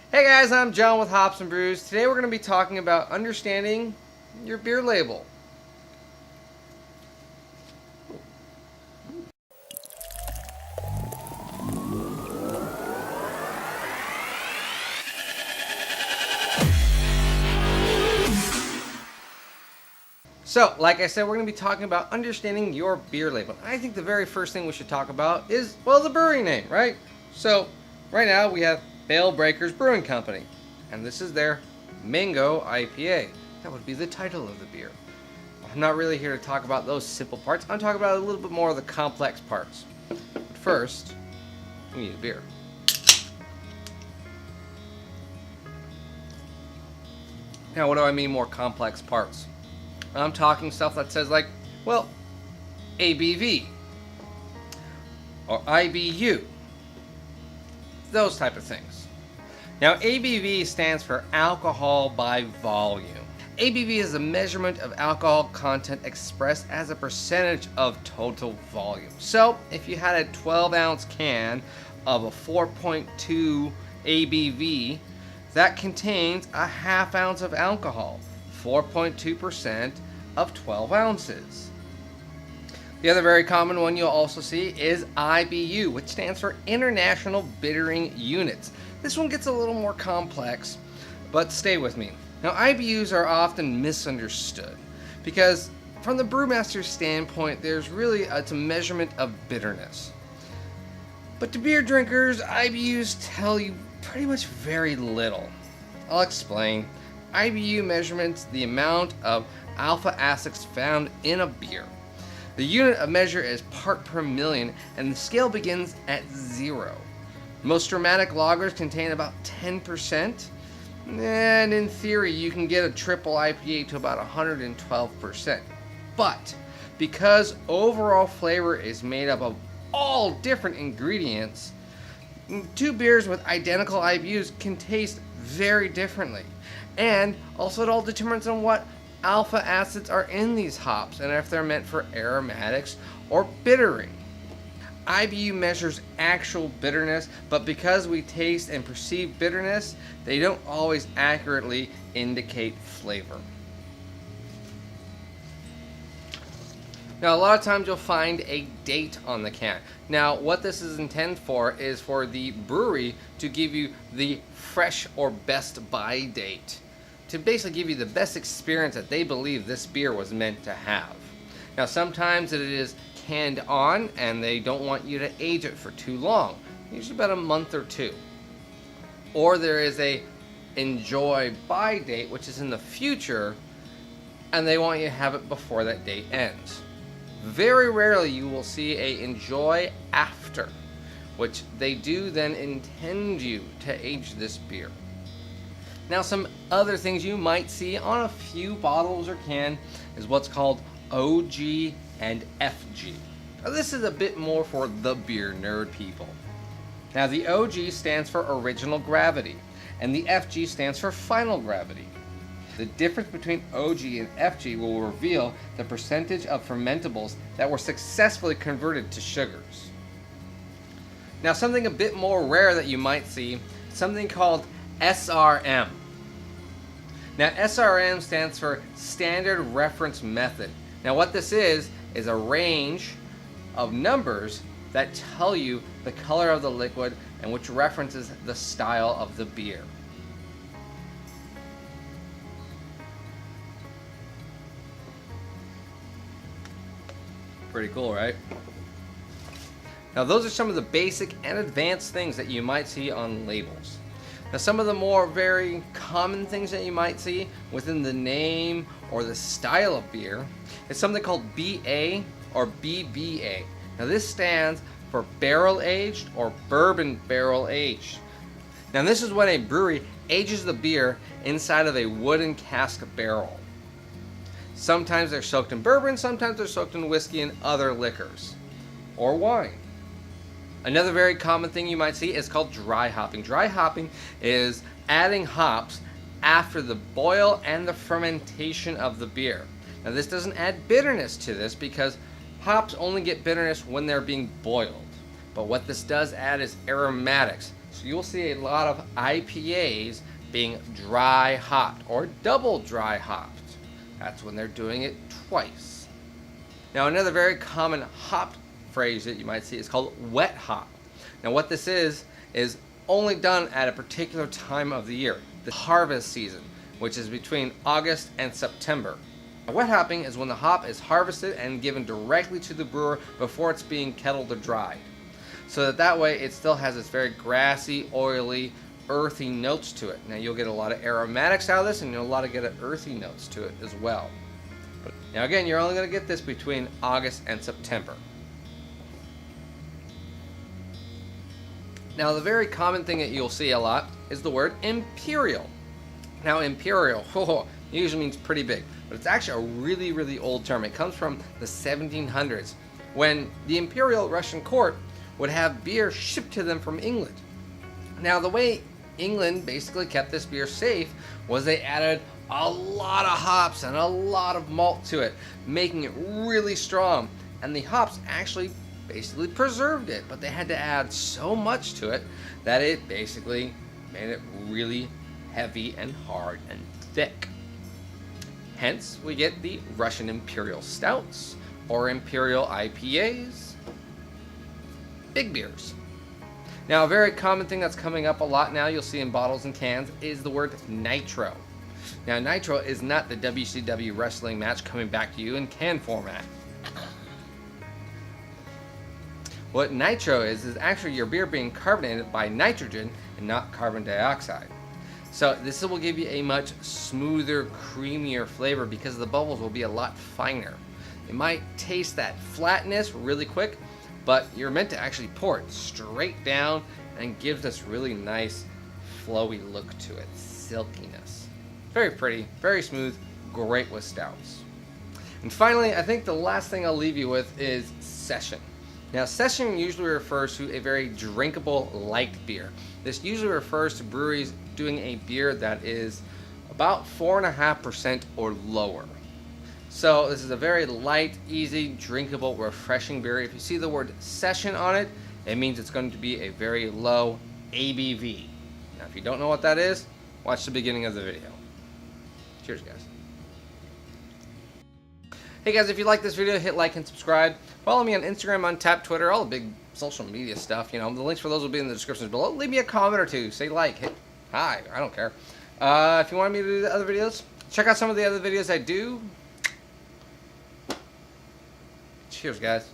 Hey guys, I'm John with Hops and Brews. Today we're going to be talking about understanding your beer label. So, like I said, we're going to be talking about understanding your beer label. I think the very first thing we should talk about is, well, the brewery name, right? So, right now we have Bale Breaker's Brewing Company, and this is their Mango IPA. That would be the title of the beer. I'm not really here to talk about those simple parts. I'm talking about a little bit more of the complex parts. But first, we need a beer. Now, what do I mean more complex parts? I'm talking stuff that says like, well, ABV or IBU, those type of things. Now, ABV stands for alcohol by volume. ABV is a measurement of alcohol content expressed as a percentage of total volume. So, if you had a 12-ounce can of a 4.2 ABV, that contains a half ounce of alcohol, 4.2% of 12 ounces. The other very common one you'll also see is IBU, which stands for International Bittering Units. This one gets a little more complex, but stay with me. Now, IBUs are often misunderstood because from the brewmaster's standpoint, it's a measurement of bitterness. But to beer drinkers, IBUs tell you pretty much very little. I'll explain. IBU measurements the amount of alpha acids found in a beer. The unit of measure is part per million, and the scale begins at 0. Most dramatic lagers contain about 10%, and in theory you can get a triple IPA to about 112%. But because overall flavor is made up of all different ingredients, two beers with identical IBUs can taste very differently. And also it all determines on what alpha acids are in these hops and if they're meant for aromatics or bittering. IBU measures actual bitterness, but because we taste and perceive bitterness, they don't always accurately indicate flavor. Now, a lot of times you'll find a date on the can. Now, what this is intended for is for the brewery to give you the fresh or best buy date, to basically give you the best experience that they believe this beer was meant to have. Now, sometimes it is canned on and they don't want you to age it for too long, usually about a month or two. Or there is a enjoy buy date, which is in the future, and they want you to have it before that date ends. Very rarely you will see a enjoy after, which they do then intend you to age this beer. Now, some other things you might see on a few bottles or can is what's called OG and FG. Now, this is a bit more for the beer nerd people. Now, the OG stands for original gravity, and the FG stands for final gravity. The difference between OG and FG will reveal the percentage of fermentables that were successfully converted to sugars. Now, something a bit more rare that you might see, something called SRM. Now, SRM stands for Standard Reference Method. Now, what this is a range of numbers that tell you the color of the liquid and which references the style of the beer. Pretty cool, right? Now, those are some of the basic and advanced things that you might see on labels. Now, some of the more very common things that you might see within the name or the style of beer is something called BA or BBA. Now, this stands for barrel aged or bourbon barrel aged. Now, this is when a brewery ages the beer inside of a wooden cask barrel. Sometimes they're soaked in bourbon, sometimes they're soaked in whiskey and other liquors or wine. Another very common thing you might see is called dry hopping. Dry hopping is adding hops after the boil and the fermentation of the beer. Now, this doesn't add bitterness to this because hops only get bitterness when they're being boiled. But what this does add is aromatics, So you'll see a lot of IPAs being dry hopped or double dry hopped. That's when they're doing it twice. Now another very common hop phrase that you might see is called wet hop. Now what this is only done at a particular time of the year, the harvest season, which is between August and September. Wet hopping is when the hop is harvested and given directly to the brewer before it's being kettled or dried. So that way it still has this very grassy, oily, earthy notes to it. Now you'll get a lot of aromatics out of this and you'll get earthy notes to it as well. But now again, you're only going to get this between August and September. Now the very common thing that you'll see a lot is the word imperial. Now imperial usually means pretty big, but it's actually a really, really old term. It comes from the 1700s when the imperial Russian court would have beer shipped to them from England. Now the way England basically kept this beer safe was they added a lot of hops and a lot of malt to it, making it really strong. And the hops actually basically preserved it, but they had to add so much to it that it basically made it really heavy and hard and thick. Hence, we get the Russian Imperial Stouts or Imperial IPAs, big beers. Now, a very common thing that's coming up a lot now, you'll see in bottles and cans, is the word nitro. Now, nitro is not the WCW wrestling match coming back to you in can format. What nitro is actually your beer being carbonated by nitrogen and not carbon dioxide. So this will give you a much smoother, creamier flavor because the bubbles will be a lot finer. You might taste that flatness really quick, but you're meant to actually pour it straight down and give this really nice, flowy look to it, silkiness. Very pretty, very smooth, great with stouts. And finally, I think the last thing I'll leave you with is session. Now, session usually refers to a very drinkable light beer. This usually refers to breweries doing a beer that is about 4.5% or lower. So this is a very light, easy, drinkable, refreshing beer. If you see the word session on it, it means it's going to be a very low ABV. Now, if you don't know what that is, watch the beginning of the video. Cheers, guys. Hey guys, if you like this video, hit like and subscribe. Follow me on Instagram, Untappd, Twitter, all the big social media stuff. You know, the links for those will be in the description below. Leave me a comment or two. Say like, hit hi, I don't care. If you want me to do the other videos, check out some of the other videos I do. Cheers, guys.